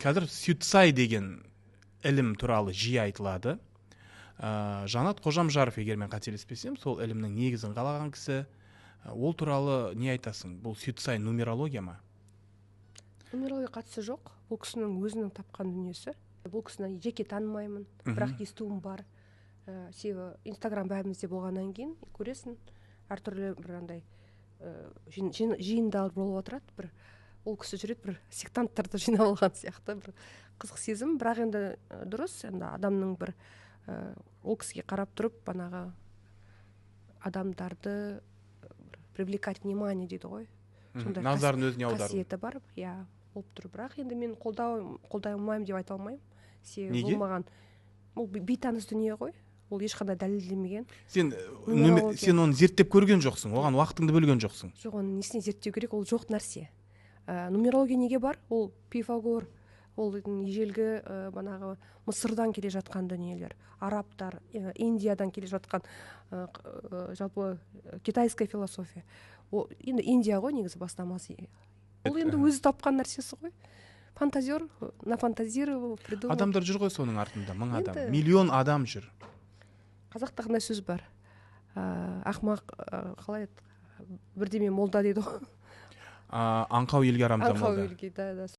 Қазір Сютсай деген ілім туралы жиі айтылады. Жанат Қожамжаров, егер мен қателеспесем, сол ілімнің негізін қалаған кісі. Ол туралы не айтасың? Бұл Сютсай нумерология ма? Нумерология қатысы жоқ. Бұл кісінің өзінің тапқан дүниесі. Бұл кісіні жеке танымаймын, бірақ естуім бар. Себебі Инстаграм бәрімізде болғаннан кейін көресің, әртүрлі бір андай жиындар болып отырады. Бір ол кісі жүреді, бір сектанттарды жинап алған сияқты бір қызық сезім, бірақ енді дұрыс, енді адамның бір ол кісіге қарап тұрып, банағы адамдарды привлекать внимание дейді ғой. Назарын өзіне аудару. Қасиеті бар, болып тұр. Бірақ енді мен қолдай алмаймын деп айта алмаймын. Неге? Бұл маған бейтаныс дүние ғой. Ол ешқандай дәлелдемеген. Сен оны зерттеп көрген жоқсың, оған уақытыңды бөлген жоқсың. Жоқ, оны несіне зерттеу керек, ол жоқ нәрсе. Нумерология неге бар? Ол Пифагор, ол ежелгі банағы Мысырдан келе жатқан дүниелер, арабтар, Индиядан келе жатқан жалпы китайская философия. Енді Индия ғой негізі бастамасы. Ол енді өзі тапқан нәрсесі ғой. Фантазер, нафантазировал, придумал. Адамдар жүр ғой соның артында, 1000 адам, миллион адам жүр. Қазақта қандай сөз бар? Ақмақ, қалай еді? Бірдеме молда дейді ғой. Аңқау елге арамза молда. Аңқау елге, да.